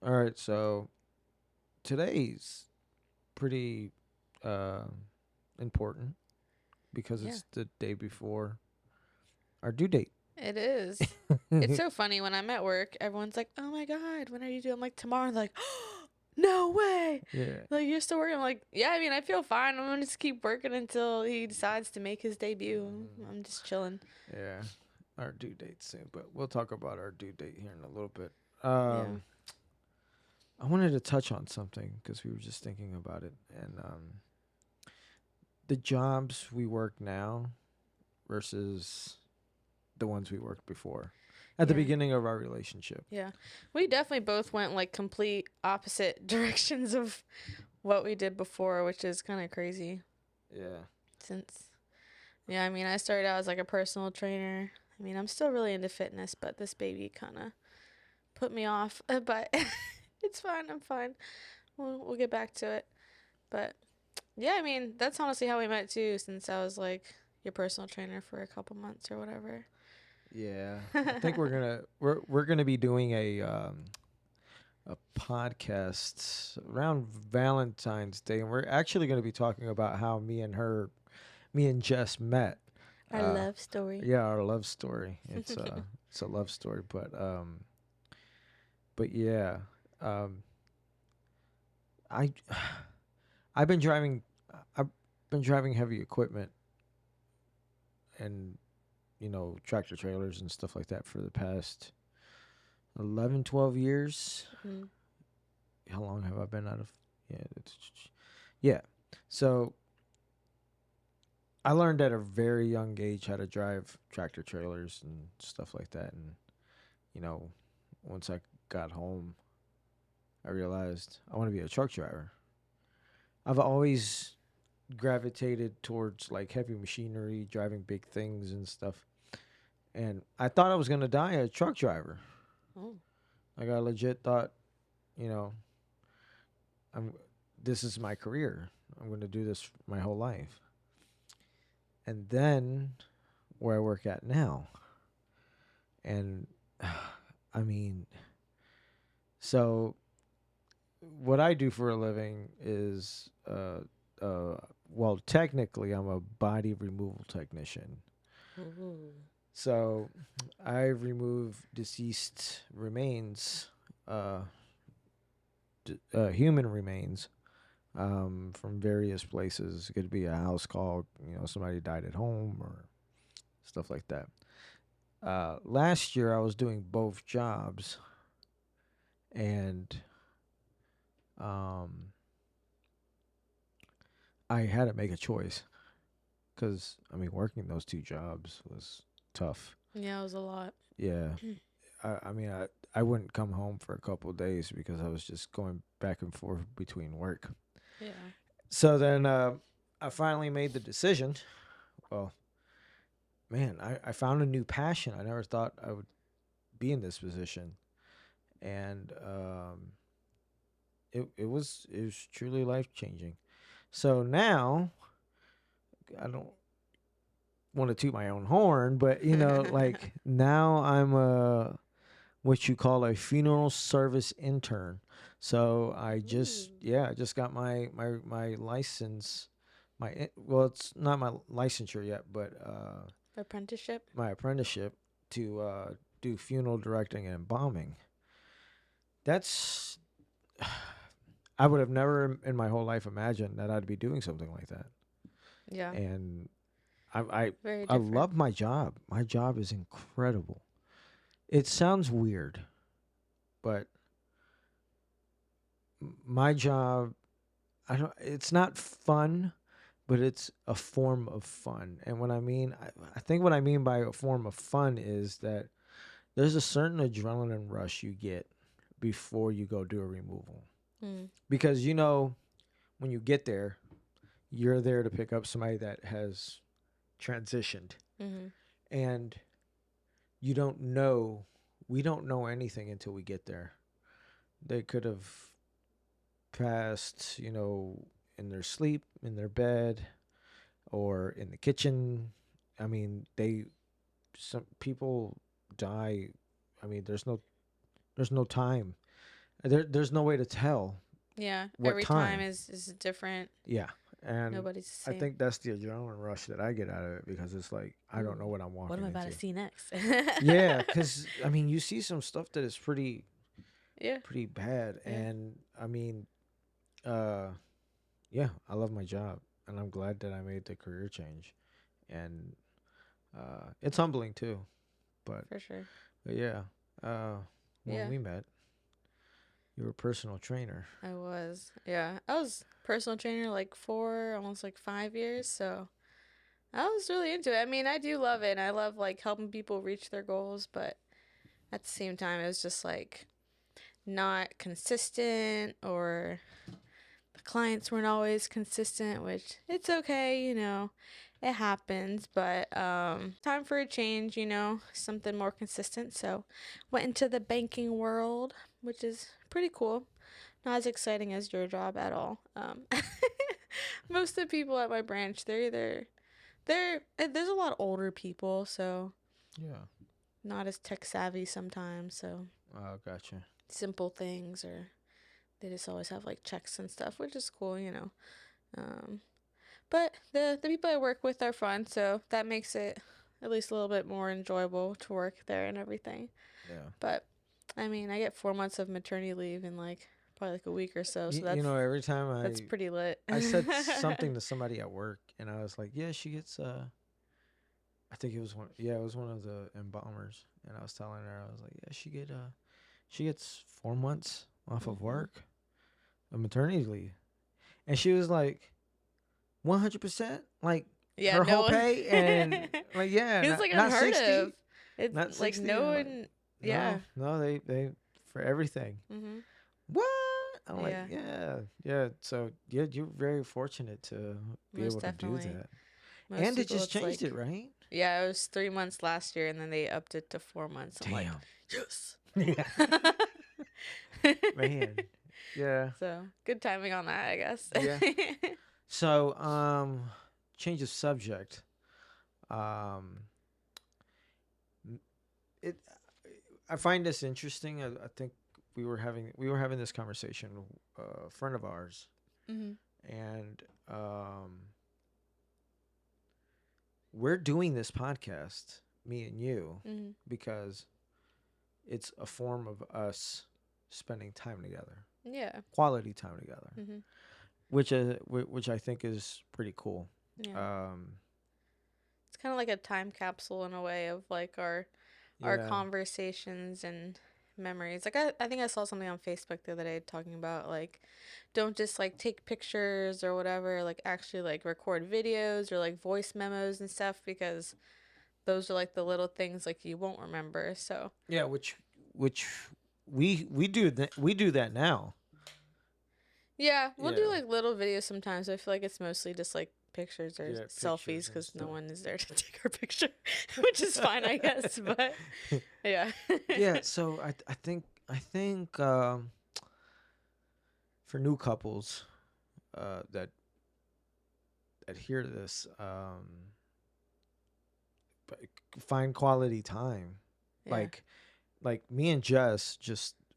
All right, so today's pretty uh, important because Yeah, it's the day before our due date. it is. It's so funny when I'm at work, everyone's like, "Oh my god, when are you due?" I'm like, "Tomorrow." And they're like, "No way!" Yeah. Like you're still working. I'm like, "Yeah, I mean, I feel fine. I'm gonna just keep working until he decides to make his debut. Mhm. I'm just chilling." Yeah, our due date soon, but we'll talk about our due date here in a little bit. Yeah, I wanted to touch on something because we were just thinking about it, and the jobs we work now versus the ones we worked before at the yeah, beginning of our relationship. yeah. We definitely both went like complete opposite directions of what we did before, which is kind of crazy. Yeah. Since, yeah, I mean, I started out as like a personal trainer. I mean, I'm still really into fitness, but this baby kind of put me off. But it's fine. I'm fine. We'll get back to it. But yeah, I mean, that's honestly how we met too, since I was like your personal trainer for a couple months or whatever. Yeah, I think we're gonna be doing a podcast around Valentine's Day, and we're actually gonna be talking about how me and Jess met. Our Uh, love story. yeah, our love story. It's a love story, but yeah, um, I I've been driving I've been driving heavy equipment and tractor trailers and stuff like that for the past 11, 12 years. Mm. How long have I been out of? Yeah, yeah. So I learned at a very young age how to drive tractor trailers and stuff like that. And you know, once I got home, I realized I want to be a truck driver. I've always gravitated towards like heavy machinery, driving big things and stuff. And I thought I was gonna die a truck driver. Oh. Like I legit thought, you know, I'm. This is my career. I'm gonna do this my whole life. And then where I work at now. And I mean, so what I do for a living is, well, technically, I'm a body removal technician. Ooh. So I remove deceased remains, uh, human remains, from various places. It could be a house call, somebody died at home or stuff like that. Last year, I was doing both jobs, and um, I had to make a choice because I mean, working those two jobs was tough. Yeah, it was a lot. Yeah, I mean, I wouldn't come home for a couple of days because I was just going back and forth between work. Yeah. So then I finally made the decision. Well, man, I found a new passion. I never thought I would be in this position, and it was truly life changing. So now I don't want to toot my own horn, but like now I'm a what you call a funeral service intern. So I Ooh. just I just got my license. Well, it's not my licensure yet, but Apprenticeship. my apprenticeship to do funeral directing and embalming. That's I would have never in my whole life imagined that I'd be doing something like that. Yeah. And I I Very I different. love my job. My job is incredible. It sounds weird, but my job, I don't it's not fun, but it's a form of fun. And what I think what I mean by a form of fun is that there's a certain adrenaline rush you get before you go do a removal. Mm. Because when you get there, you're there to pick up somebody that has transitioned, Mhm. and you don't know we don't know anything until we get there. They could have passed, in their sleep, in their bed, or in the kitchen. I mean, some people die. I mean, there's no time. There's no way to tell Yeah, what every time time. is different. Yeah, and Nobody's the I same. think that's the adrenaline rush that I get out of it because it's like I don't know Ooh, what I'm what am walking I about to into. see next? Yeah, because I mean, you see some stuff that is Yeah, pretty bad, yeah, and I mean, uh, yeah, I love my job, and I'm glad that I made the career change, and it's humbling too. But, for sure. but yeah, uh, when Yeah, we met, you were a personal trainer. I was. Yeah, I was personal trainer like almost like 5 years. So I was really into it. I mean, I do love it. And I love like helping people reach their goals, but at the same time, it was just like not consistent, or the clients weren't always consistent, which it's okay, it happens, but time for a change, something more consistent. So went into the banking world, which is pretty cool. Not as exciting as your job at all. Most of the people at my branch, there's a lot of older people, so Yeah. not as tech savvy sometimes. So Oh, gotcha. simple things, or they just always have like checks and stuff, which is cool. Um, but the people I work with are fun, so that makes it at least a little bit more enjoyable to work there and everything. Yeah. But I mean, I get 4 months of maternity leave in like probably like a week or so, so You know, every time that's pretty lit. I said something to somebody at work, and I was like, "Yeah, she gets I think it was one. Yeah, it was one of the embalmers, and I was telling her, I was like, "Yeah, she gets 4 months off of Hmm. work, a maternity leave," and she was like, "100%, like Yeah, her no whole one. pay," and like, yeah, It's like not unheard of. 60, It's not like 60. no I'm like, one. Yeah. no, they for everything. Mhm. What? I'm like, Yeah. yeah, yeah. So yeah, you're very fortunate to be Most able to do definitely. that. Most And it people, just it's changed it, like, right? yeah, it was 3 months last year, and then they upped it to 4 months. I'm like, Damn. yes. Yeah. Man. Yeah. So good timing on that, I guess. Yeah. So, change of subject. Um, m- it. I find this interesting. I think we were having this conversation. A friend of ours, Mhm. and we're doing this podcast, me and you, Mhm. because it's a form of us spending time together, Yeah. quality time together, Mhm. which I think is pretty cool. Yeah. Um, It's kind of like a time capsule in a way of like our yeah, conversations and memories. Like I think I saw something on Facebook the other day talking about like don't just like take pictures or whatever, like actually like record videos or like voice memos and stuff, because those are like the little things like you won't remember. So, yeah, which we do that now. yeah, we'll do Yeah, like little videos sometimes. I feel like it's mostly just like pictures or yeah, selfies pictures and because no stuff. one is there to take our picture, which is fine, I guess. But yeah. Yeah, so I think for new couples that adhere to this, find quality time. Yeah. Like me and Jess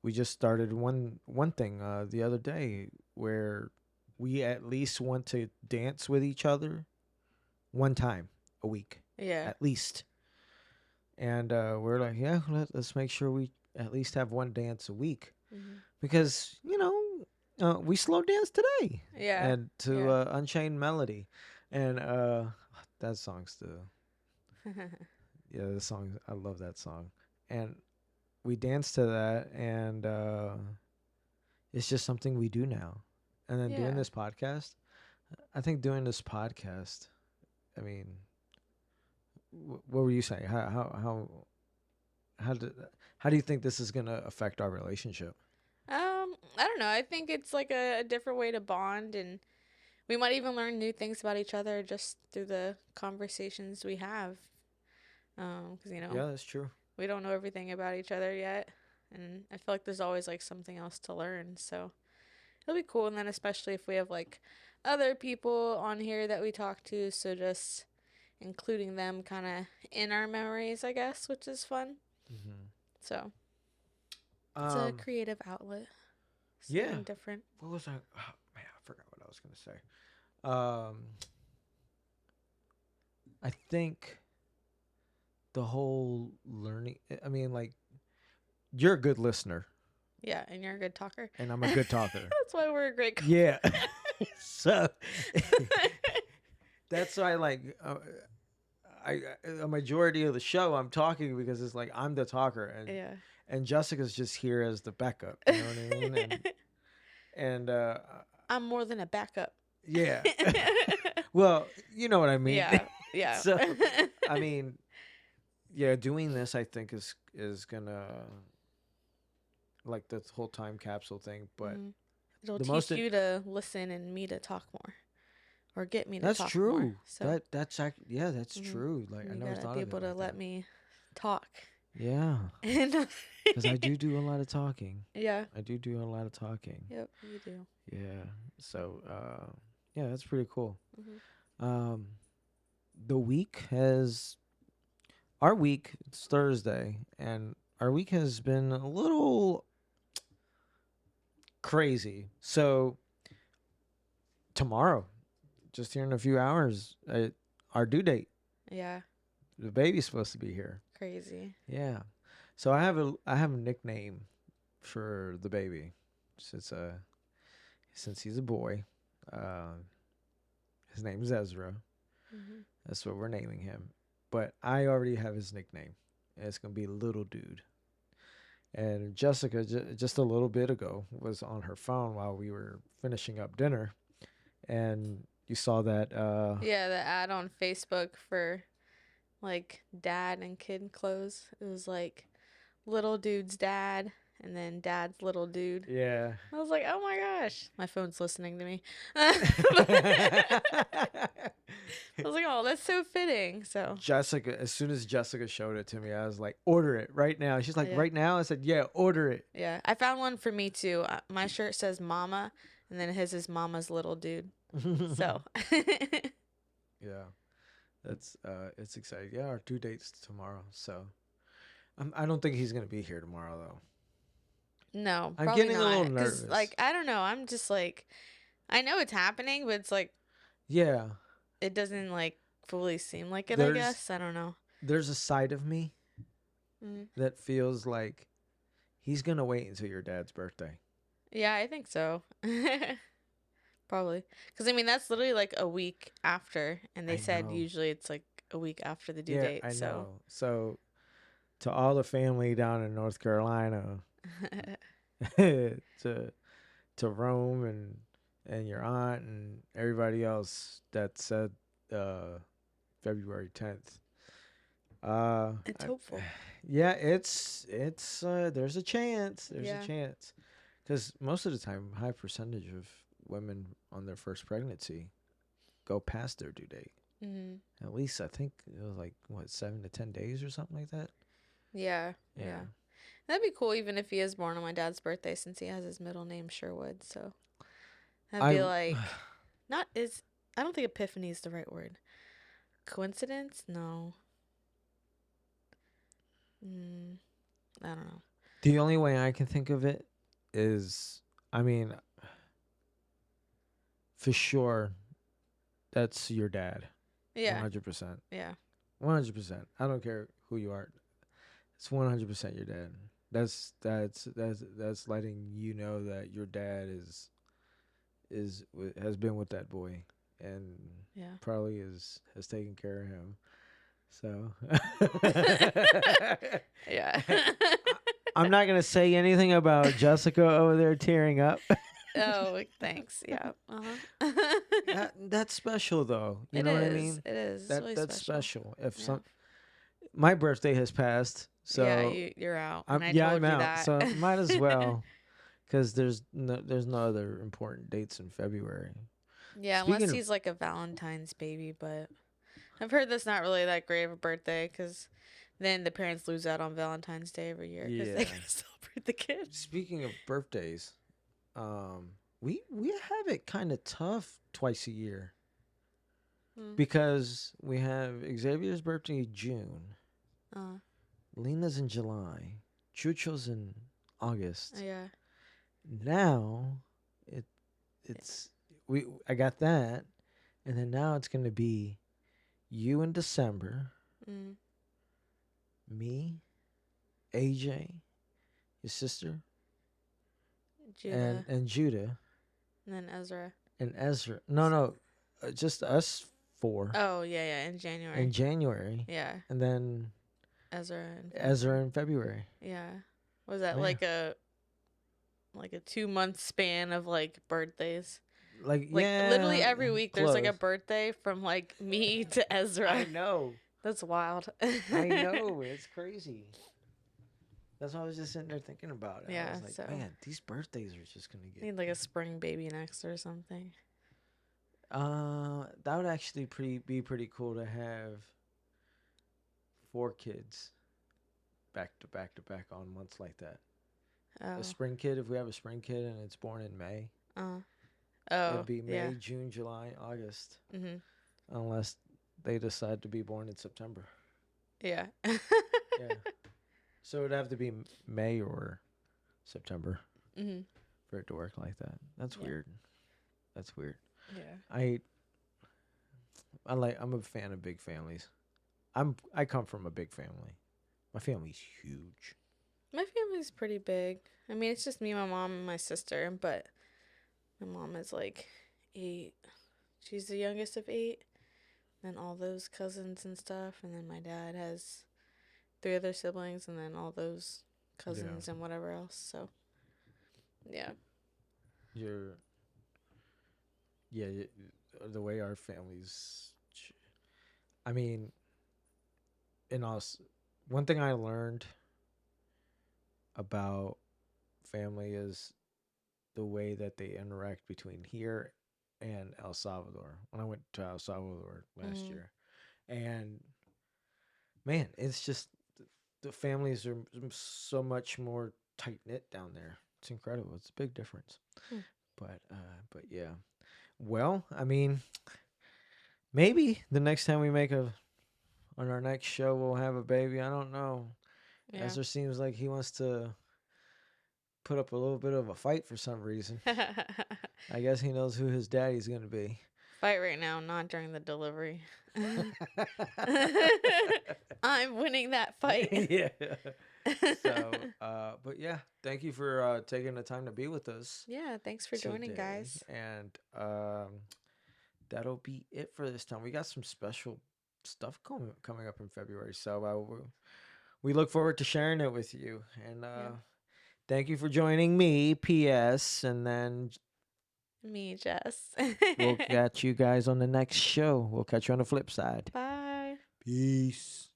we just started one thing the other day where we at least want to dance with each other one time a week Yeah. at least. And we're like, yeah, let's make sure we at least have one dance a week Hmm. because we slow dance today Yeah. and to Yeah. Unchained Melody, and that song's the yeah, the song, I love that song. And we dance to that, and it's just something we do now. And then doing Yeah. this podcast, I think doing this podcast, I mean, what were you saying? How do how do you think this is gonna affect our relationship? I don't know. I think it's like a different way to bond, and we might even learn new things about each other just through the conversations we have. Because Yeah, that's true. we don't know everything about each other yet, and I feel like there's always like something else to learn. So it'll be cool, and then especially if we have like other people on here that we talk to, so just including them kind of in our memories, I guess, which is fun. Hmm. So it's a Um, creative outlet. Yeah. Something different. What was I? Oh, man, I forgot what I was gonna say. Um, I think the whole learning. I mean, like, you're a good listener, Yeah, and you're a good talker. and I'm a good talker. That's why we're a great couple. Yeah. So that's why, like, a majority of the show, I'm talking because it's like I'm the talker, Yeah. and Jessica's just here as the backup. You know what I mean? And I'm more than a backup. yeah. Well, you know what I mean. Yeah. Yeah. So I mean, yeah, doing this I think is gonna, like, the whole time capsule thing, but Mhm. It'll the teach most you to listen and me to talk more, or get me to that's talk true. more. So That's yeah, that's Mhm. true. Like, I you never gotta thought be of it able to like let that. me talk. Yeah, And because I do a lot of talking. yeah. I do a lot of talking. Yep. You do. Yeah. So yeah, that's pretty cool. Mhm. Um, the week has our week. It's Thursday, and our week has been a little crazy. So tomorrow, just here in a few hours, our due date. Yeah. The baby's supposed to be here. Crazy. Yeah. So I have a nickname for the baby, since since he's a boy. Uh, his name is Ezra. Mhm. That's what we're naming him. But I already have his nickname. And it's gonna be Little Dude. And Jessica, just a little bit ago, was on her phone while we were finishing up dinner, and you saw that. Yeah, the ad on Facebook for like dad and kid clothes. It was like little dude's dad and then dad's little dude. Yeah. I was like, oh my gosh. My phone's listening to me. I was like, oh, that's so fitting. So, Jessica, as soon as Jessica showed it to me, I was like, order it right now. She's like, yeah. right now? I said, yeah, order it. Yeah. I found one for me too. My shirt says mama, and then his is mama's little dude. So, Yeah. That's it's exciting. Yeah, our due date's tomorrow, so I don't think he's gonna be here tomorrow though. no, I'm probably getting a little not. Because, nervous. like, I don't know. I'm just like, I know it's happening, but it's like, Yeah, it doesn't like fully seem like it, I there's guess. I don't know. there's a side of me Mm. that feels like he's gonna wait until your dad's birthday. Yeah, I think so. Probably. Because, I mean, that's literally like a week after. And they I said know. usually it's like a week after the due Yeah, date. I So, know. So to all the family down in North Carolina, to to Rome and your aunt and everybody else that said February 10th. it's hopeful. Yeah, it's there's a chance. There's Yeah. a chance. Cuz most of the time high percentage of women on their first pregnancy go past their due date. Mm-hmm. At least I think it was like what 7 to 10 days or something like that. Yeah. Yeah. That'd be cool even if he is born on my dad's birthday since he has his middle name Sherwood. So, that'd be I like, not is, I don't think epiphany is the right word. Coincidence? No. I don't know. the only way I can think of it is, I mean, for sure that's your dad. Yeah. 100%. Yeah. 100%. I don't care who you are. It's 100% your dad. That's letting you know that your dad has been with that boy and Yeah. probably has taken care of him. So Yeah. I'm not gonna say anything about Jessica over there tearing up. Oh, thanks. Yeah. Uh-huh. That's special though. You It know what I is. mean? It is. It's really That's special. special. If Yeah. my birthday has passed, Yeah, so you're out. And I I'm told you out. that. So might as well, because there's no other important dates in February. Yeah, Speaking unless of, he's like a Valentine's baby, but I've heard that's not really that great of a birthday because then the parents lose out on Valentine's Day every year because they Yeah. gotta celebrate the kid. speaking of birthdays, we have it kind of tough twice a year Mm. because we have Xavier's birthday in June, Uh, Lena's in July, Chucho's in August, yeah. now it it's I got that, and then now it's gonna be you in December, Mm. me, AJ, your sister, Judah, and Judah and then Ezra. and Ezra. No, no, just us four Oh yeah, yeah, in in January. January, Yeah, and then Ezra in Ezra February. in February. Yeah, was that Oh, yeah. like a 2 month span of like birthdays? Like Like literally yeah, every week there's like a close. birthday from like me to I Ezra. know. That's wild. I know. It's crazy. That's what I was just sitting there thinking about it. I Yeah, was like, so man, these birthdays are just gonna get. need like a spring baby next or something. That would actually be pretty cool to have 4 kids back to back to back on months like that. A Oh. spring kid, if we have a spring kid and it's born in May, Uh. Oh, it'd be yeah. May, June, July, August, Mhm. unless they decide to be born in September. Yeah. Yeah. So it'd have to be May or September Mhm. for it to work like that. That's Yeah. weird. That's weird. Yeah. I'm a fan of big families. I come from a big family. My family's huge. My family's pretty big. I mean, it's just me, my mom, and my sister, but my mom is like 8. She's the youngest of 8. Then all those cousins and stuff, and then my dad has 3 other siblings, and then all those cousins and whatever else. So, yeah. You're yeah, the way our families I mean, in us one thing I learned about family is the way that they interact between here and El Salvador. When I went to El Salvador last Mhm. year, and man, it's just the families are so much more tight knit down there. It's incredible. It's a big difference. Hmm. But yeah. Well, I mean, maybe the next time we make a on our next show we'll have a baby. I don't know. Yeah. Ezra seems like he wants to put up a little bit of a fight for some reason. I guess he knows who his daddy's gonna be. Fight right now, not during the delivery. I'm winning that fight. Yeah. So, but yeah, thank you for taking the time to be with us Yeah, thanks for joining, today. guys. And that'll be it for this time. We got some special stuff coming up in February, so we look forward to sharing it with you. And thank you for joining me, PS, and then Me, Jess. we'll catch you guys on the next show. We'll catch you on the flip side. Bye. Peace.